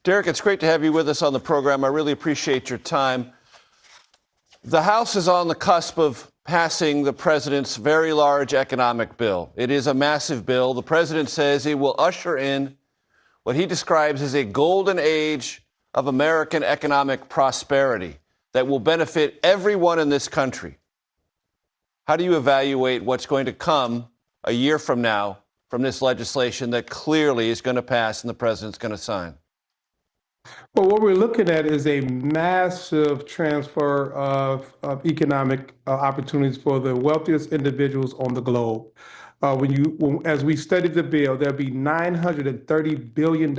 Derrick, it's great to have you with us on the program. I really appreciate your time. The House is on the cusp of passing the president's very large economic bill. It is a massive bill. The president says it will usher in what he describes as a golden age of American economic prosperity that will benefit everyone in this country. How do you evaluate what's going to come a year from now from this legislation that clearly is going to pass and the president's going to sign? Well, what we're looking at is a massive transfer of economic opportunities for the wealthiest individuals on the globe. As we study the bill, there'll be $930 billion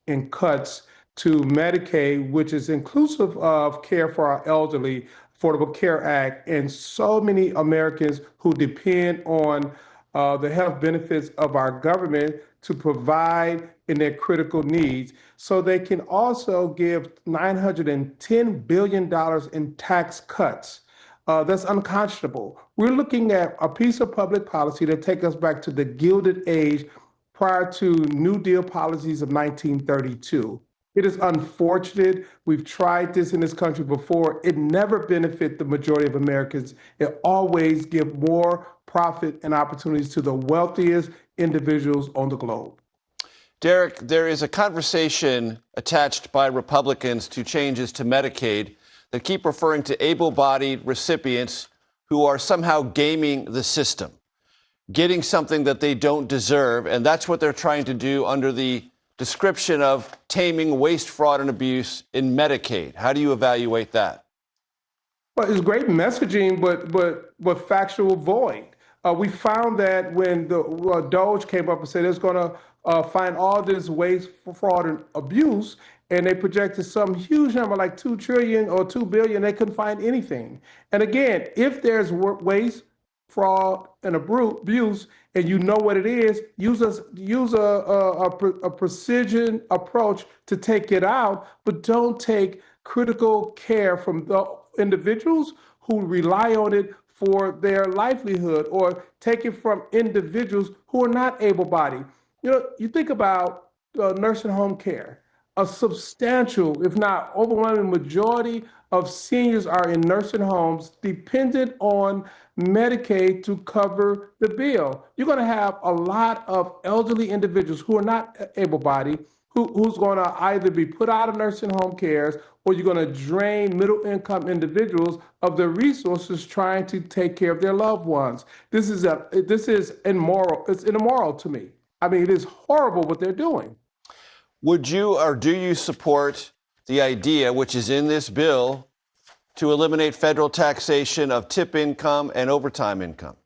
in cuts to Medicaid, which is inclusive of care for our elderly, Affordable Care Act, and so many Americans who depend on the health benefits of our government to provide in their critical needs. So they can also give $910 billion in tax cuts. That's unconscionable. We're looking at a piece of public policy that takes us back to the Gilded Age prior to New Deal policies of 1932. It is unfortunate. We've tried this in this country before. It never benefit the majority of Americans. It always gives more profit and opportunities to the wealthiest individuals on the globe. Derrick, there is a conversation attached by Republicans to changes to Medicaid that keep referring to able-bodied recipients who are somehow gaming the system, getting something that they don't deserve, and that's what they're trying to do under the description of taming waste, fraud, and abuse in Medicaid. How do you evaluate that? Well, it's great messaging, but factual void. We found that when the Doge came up and said it's going to find all this waste, fraud, and abuse, and they projected some huge number like 2 trillion or 2 billion, they couldn't find anything. And again, if there's waste, fraud, and abuse, and you know what it is, use a precision approach to take it out, but don't take critical care from the individuals who rely on it for their livelihood, or take it from individuals who are not able-bodied. You know, you think about nursing home care. A substantial, if not overwhelming majority of seniors are in nursing homes dependent on Medicaid to cover the bill. You're going to have a lot of elderly individuals who are not able-bodied who's going to either be put out of nursing home cares, or you're going to drain middle-income individuals of the resources trying to take care of their loved ones. This is immoral. It's immoral to me. I mean, it is horrible what they're doing. Would you or do you support the idea, which is in this bill, to eliminate federal taxation of tip income and overtime income?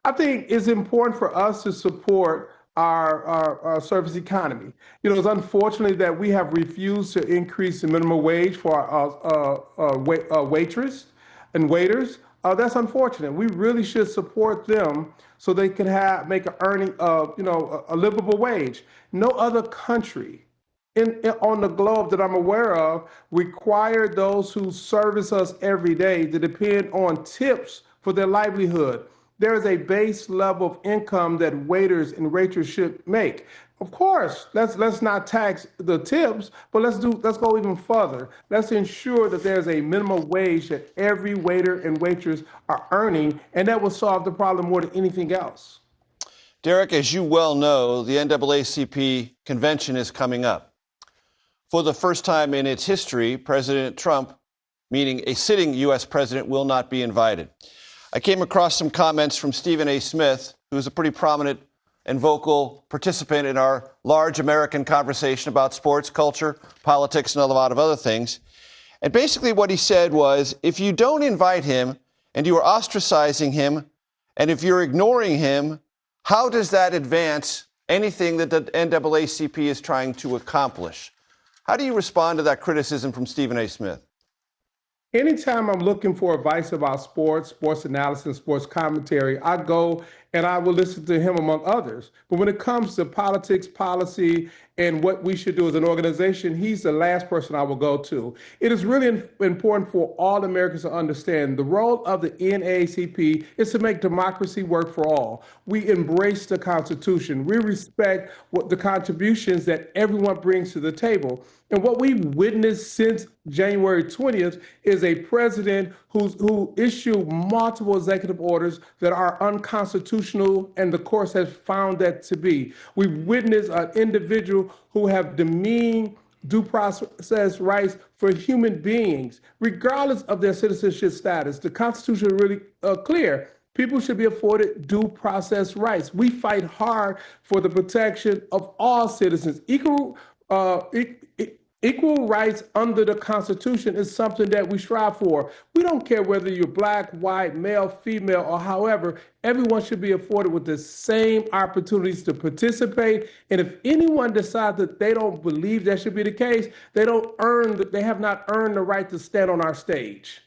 I think it's important for us to support our service economy. You know, it's unfortunate that we have refused to increase the minimum wage for our waitress and waiters. That's unfortunate. We really should support them so they can make an earning of, a livable wage. No other country on the globe that I'm aware of require those who service us every day to depend on tips for their livelihood. There is a base level of income that waiters and waitresses should make. Of course, let's not tax the tips, but let's go even further. Let's ensure that there's a minimum wage that every waiter and waitress are earning, and that will solve the problem more than anything else. Derrick, as you well know, the NAACP convention is coming up. For the first time in its history, President Trump, meaning a sitting U.S. president, will not be invited. I came across some comments from Stephen A. Smith, who is a pretty prominent and vocal participant in our large American conversation about sports, culture, politics, and a lot of other things. And basically what he said was, if you don't invite him and you are ostracizing him, and if you're ignoring him, how does that advance anything that the NAACP is trying to accomplish? How do you respond to that criticism from Stephen A. Smith? Anytime I'm looking for advice about sports analysis, sports commentary, I go and I will listen to him among others. But when it comes to politics, policy, and what we should do as an organization, he's the last person I will go to. It is really important for all Americans to understand the role of the NAACP is to make democracy work for all. We embrace the Constitution. We respect what the contributions that everyone brings to the table. And what we've witnessed since January 20th is a president who issued multiple executive orders that are unconstitutional, and the courts have found that to be. We've witnessed an individual who have demeaned due process rights for human beings, regardless of their citizenship status. The Constitution is really clear. People should be afforded due process rights. We fight hard for the protection of all citizens. Equal rights under the Constitution is something that we strive for. We don't care whether you're black, white, male, female, or however, everyone should be afforded with the same opportunities to participate. And if anyone decides that they don't believe that should be the case, they have not earned the right to stand on our stage.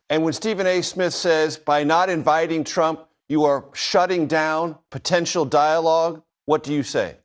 And when Stephen A. Smith says, by not inviting Trump, you are shutting down potential dialogue, what do you say?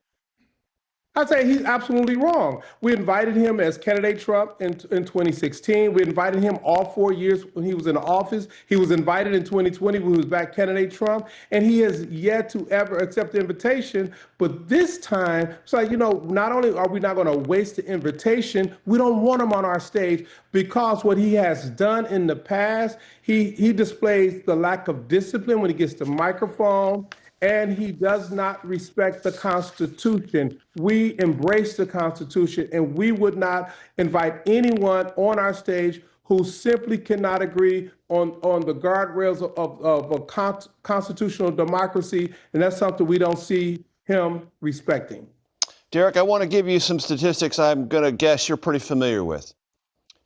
I'd say he's absolutely wrong. We invited him as candidate Trump in 2016. We invited him all 4 years when he was in office. He was invited in 2020 when he was back candidate Trump, and he has yet to ever accept the invitation. But this time, it's like, not only are we not going to waste the invitation, we don't want him on our stage because what he has done in the past, he displays the lack of discipline when he gets the microphone. And he does not respect the Constitution. We embrace the Constitution, and we would not invite anyone on our stage who simply cannot agree on the guardrails of a constitutional democracy, and that's something we don't see him respecting. Derrick, I want to give you some statistics I'm going to guess you're pretty familiar with.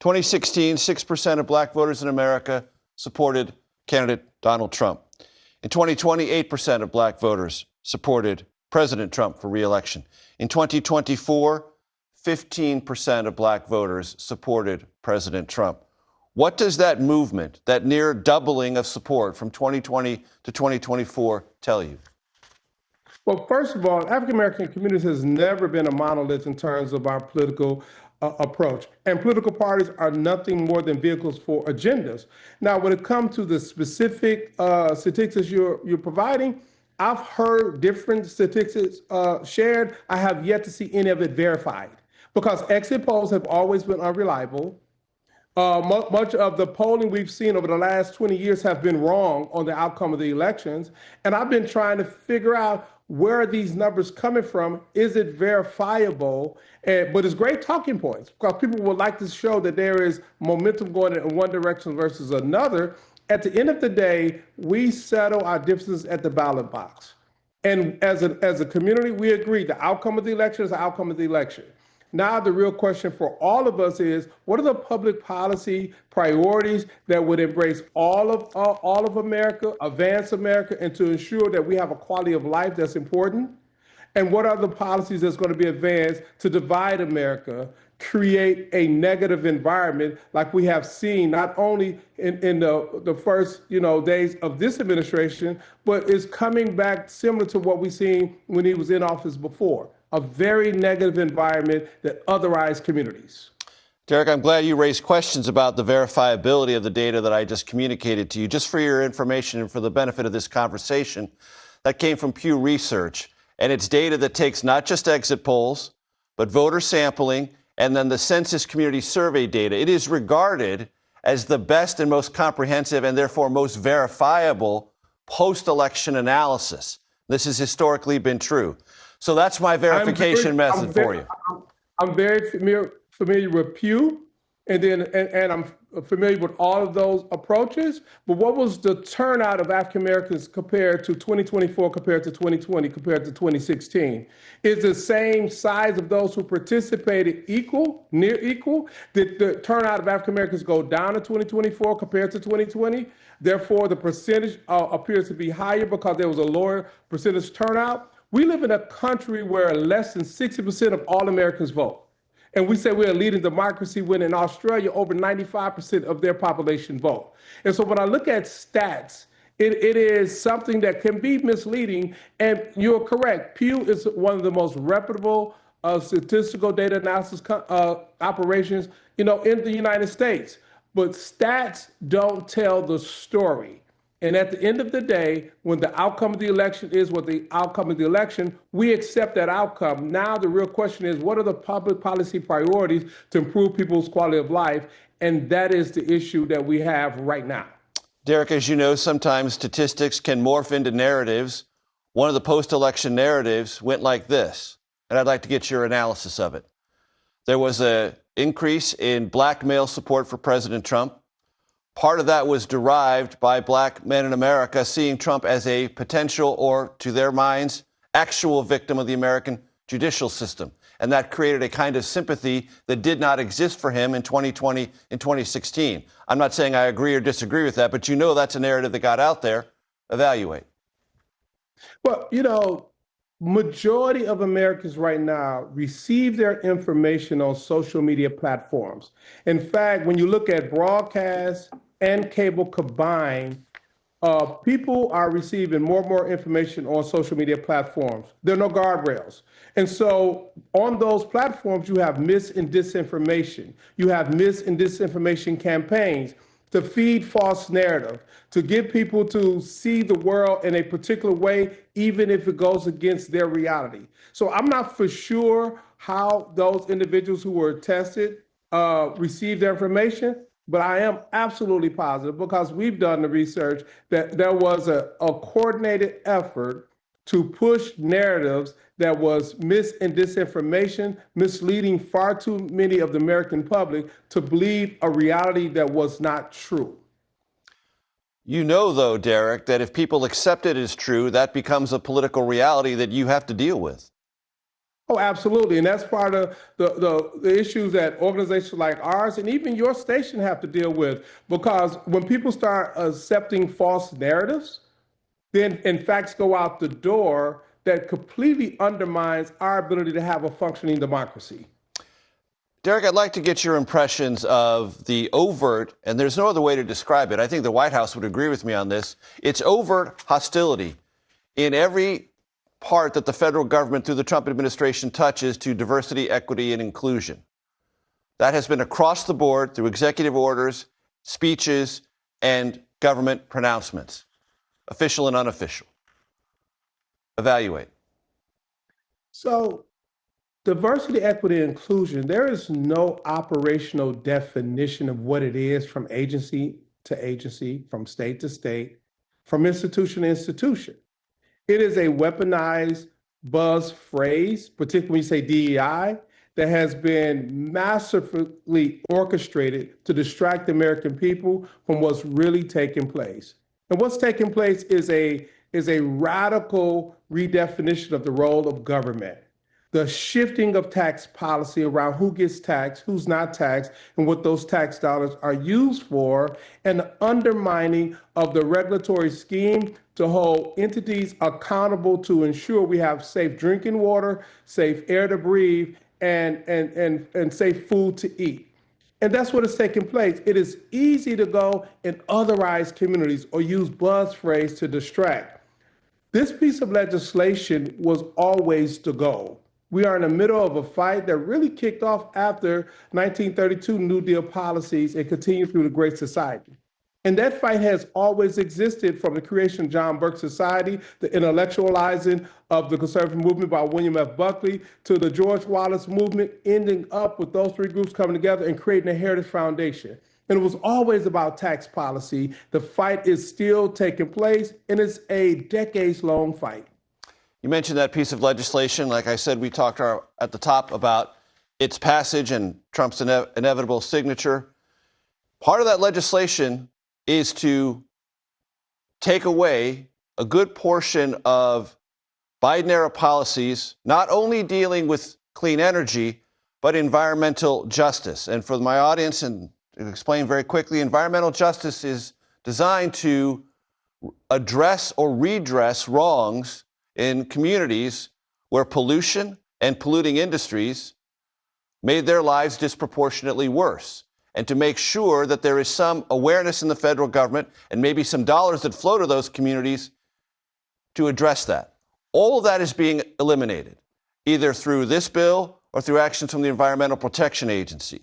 2016, 6% of black voters in America supported candidate Donald Trump. In 2020, 8% of black voters supported President Trump for re-election. In 2024, 15% of black voters supported President Trump. What does that movement, that near doubling of support from 2020 to 2024 tell you? Well, first of all, African-American communities has never been a monolith in terms of our political approach. And political parties are nothing more than vehicles for agendas. Now, when it comes to the specific statistics you're providing, I've heard different statistics shared. I have yet to see any of it verified because exit polls have always been unreliable. Much of the polling we've seen over the last 20 years have been wrong on the outcome of the elections. And I've been trying to figure out where are these numbers coming from? Is it verifiable? But it's great talking points because people would like to show that there is momentum going in one direction versus another. At the end of the day, we settle our differences at the ballot box. And as a community, we agree the outcome of the election is the outcome of the election. Now, the real question for all of us is, what are the public policy priorities that would embrace all of America, advance America, and to ensure that we have a quality of life that's important? And what are the policies that's going to be advanced to divide America, create a negative environment like we have seen not only in the first days of this administration, but is coming back similar to what we've seen when he was in office before? A very negative environment that otherized communities. Derrick, I'm glad you raised questions about the verifiability of the data that I just communicated to you. Just for your information and for the benefit of this conversation, that came from Pew Research, and it's data that takes not just exit polls, but voter sampling, and then the Census Community Survey data. It is regarded as the best and most comprehensive and therefore most verifiable post-election analysis. This has historically been true. So that's my verification method for you. I'm very familiar with Pew, and I'm familiar with all of those approaches. But what was the turnout of African Americans compared to 2024, compared to 2020, compared to 2016? Is the same size of those who participated equal, near equal? Did the turnout of African Americans go down in 2024 compared to 2020? Therefore, the percentage appears to be higher because there was a lower percentage turnout. We live in a country where less than 60% of all Americans vote. And we say we're a leading democracy when in Australia, over 95% of their population vote. And so when I look at stats It is something that can be misleading, and you're correct. Pew is one of the most reputable statistical data analysis operations, in the United States. But stats don't tell the story. And at the end of the day, when the outcome of the election is what the outcome of the election, we accept that outcome. Now the real question is, what are the public policy priorities to improve people's quality of life? And that is the issue that we have right now. Derrick, as you know, sometimes statistics can morph into narratives. One of the post-election narratives went like this, and I'd like to get your analysis of it. There was an increase in black male support for President Trump. Part of that was derived by black men in America seeing Trump as a potential, or to their minds, actual victim of the American judicial system. And that created a kind of sympathy that did not exist for him in 2020 and 2016. I'm not saying I agree or disagree with that, but that's a narrative that got out there. Evaluate. Well, majority of Americans right now receive their information on social media platforms. In fact, when you look at broadcast and cable combined, people are receiving more and more information on social media platforms. There are no guardrails. And so on those platforms, you have mis and disinformation. You have mis and disinformation campaigns to feed false narrative, to get people to see the world in a particular way, even if it goes against their reality. So I'm not for sure how those individuals who were tested received their information, but I am absolutely positive, because we've done the research, that there was a coordinated effort to push narratives that was mis and disinformation, misleading far too many of the American public to believe a reality that was not true. Though, Derrick, that if people accept it as true, that becomes a political reality that you have to deal with. Oh, absolutely. And that's part of the issues that organizations like ours and even your station have to deal with. Because when people start accepting false narratives, then and facts go out the door, that completely undermines our ability to have a functioning democracy. Derrick, I'd like to get your impressions of the overt, and there's no other way to describe it. I think the White House would agree with me on this. It's overt hostility in every part that the federal government through the Trump administration touches to diversity, equity, and inclusion. That has been across the board through executive orders, speeches, and government pronouncements, official and unofficial. Evaluate. So, diversity, equity, and inclusion, there is no operational definition of what it is from agency to agency, from state to state, from institution to institution. It is a weaponized buzz phrase, particularly when you say DEI, that has been masterfully orchestrated to distract the American people from what's really taking place. And what's taking place is a radical redefinition of the role of government. The shifting of tax policy around who gets taxed, who's not taxed, and what those tax dollars are used for, and the undermining of the regulatory scheme to hold entities accountable to ensure we have safe drinking water, safe air to breathe, and safe food to eat. And that's what is taking place. It is easy to go and otherize communities or use buzz phrase to distract. This piece of legislation was always the goal. We are in the middle of a fight that really kicked off after 1932 New Deal policies and continued through the Great Society. And that fight has always existed, from the creation of John Burke Society, the intellectualizing of the conservative movement by William F. Buckley, to the George Wallace movement, ending up with those three groups coming together and creating a heritage foundation. And it was always about tax policy. The fight is still taking place, and it's a decades-long fight. You mentioned that piece of legislation. Like I said, we talked at the top about its passage and Trump's inevitable signature. Part of that legislation is to take away a good portion of Biden-era policies, not only dealing with clean energy, but environmental justice. And for my audience, and to explain very quickly, environmental justice is designed to address or redress wrongs in communities where pollution and polluting industries made their lives disproportionately worse. and to make sure that there is some awareness in the federal government and maybe some dollars that flow to those communities to address that. All of that is being eliminated, either through this bill or through actions from the Environmental Protection Agency.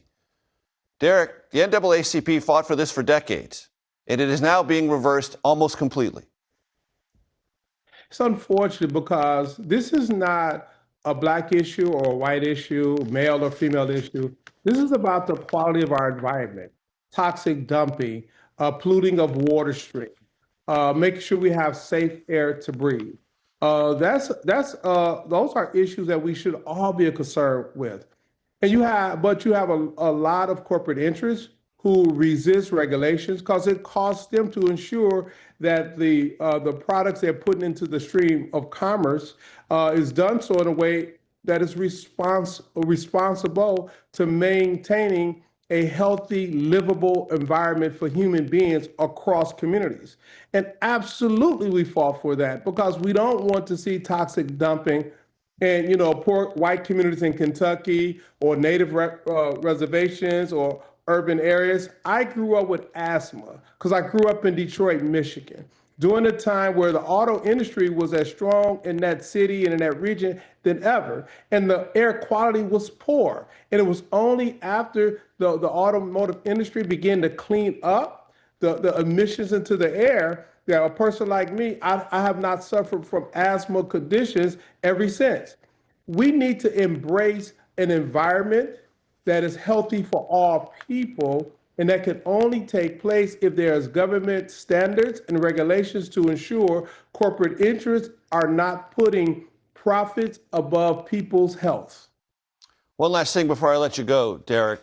Derrick, the NAACP fought for this for decades, and it is now being reversed almost completely. It's unfortunate because this is not a black issue or a white issue, male or female issue. This is about the quality of our environment, toxic dumping, polluting of water stream, making sure we have safe air to breathe. Those are issues that we should all be concerned with. And you have a lot of corporate interests who resist regulations because it costs them to ensure that the products they're putting into the stream of commerce is done so in a way that is responsible to maintaining a healthy, livable environment for human beings across communities. And absolutely we fought for that because we don't want to see toxic dumping and, poor white communities in Kentucky or native reservations or urban areas. I grew up with asthma because I grew up in Detroit, Michigan, during a time where the auto industry was as strong in that city and in that region than ever. And the air quality was poor. And it was only after the automotive industry began to clean up the emissions into the air that a person like me, I have not suffered from asthma conditions ever since. We need to embrace an environment that is healthy for all people, and that can only take place if there's government standards and regulations to ensure corporate interests are not putting profits above people's health. One last thing before I let you go, Derrick.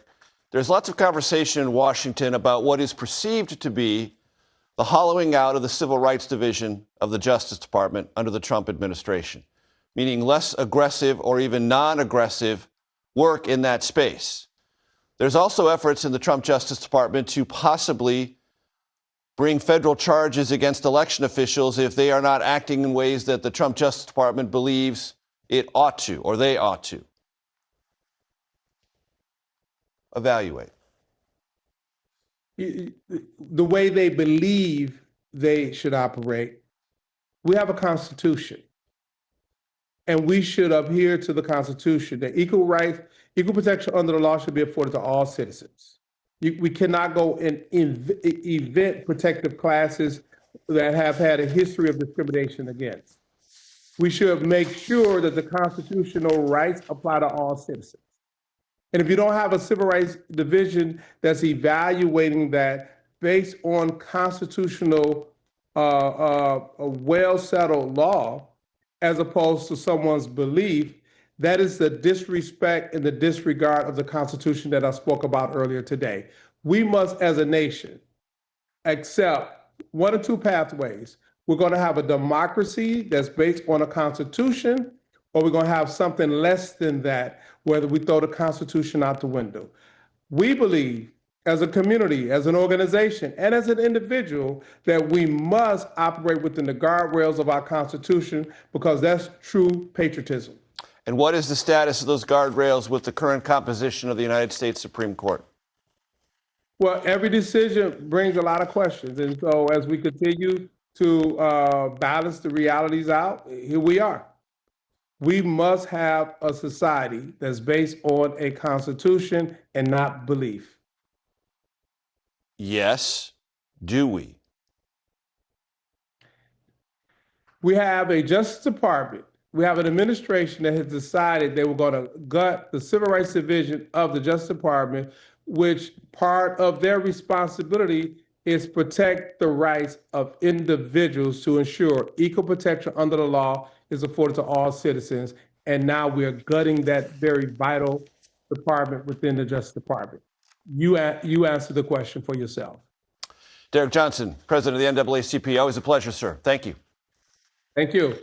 There's lots of conversation in Washington about what is perceived to be the hollowing out of the Civil Rights Division of the Justice Department under the Trump administration, meaning less aggressive or even non-aggressive work in that space. There's also efforts in the Trump Justice Department to possibly bring federal charges against election officials if they are not acting in ways that the Trump Justice Department believes it ought to, or they ought to. Evaluate. The way they believe they should operate. We have a Constitution, and we should adhere to the Constitution. That equal rights, equal protection under the law should be afforded to all citizens. We cannot go and event protective classes that have had a history of discrimination against. We should make sure that the constitutional rights apply to all citizens. And if you don't have a civil rights division that's evaluating that based on constitutional, well-settled law, as opposed to someone's belief, that is the disrespect and the disregard of the Constitution that I spoke about earlier today. We must, as a nation, accept one or two pathways. We're going to have a democracy that's based on a constitution, or we're going to have something less than that, whether we throw the Constitution out the window. We believe, as a community, as an organization, and as an individual, that we must operate within the guardrails of our Constitution because that's true patriotism. And what is the status of those guardrails with the current composition of the United States Supreme Court? Well, every decision brings a lot of questions. And so as we continue to balance the realities out, here we are. We must have a society that's based on a constitution and not belief. Yes. Do we? We have a Justice Department. We have an administration that has decided they were going to gut the Civil Rights Division of the Justice Department, which part of their responsibility is protect the rights of individuals to ensure equal protection under the law is afforded to all citizens. And now we are gutting that very vital department within the Justice Department. You answer the question for yourself. Derrick Johnson, president of the NAACP. Always a pleasure, sir. Thank you. Thank you.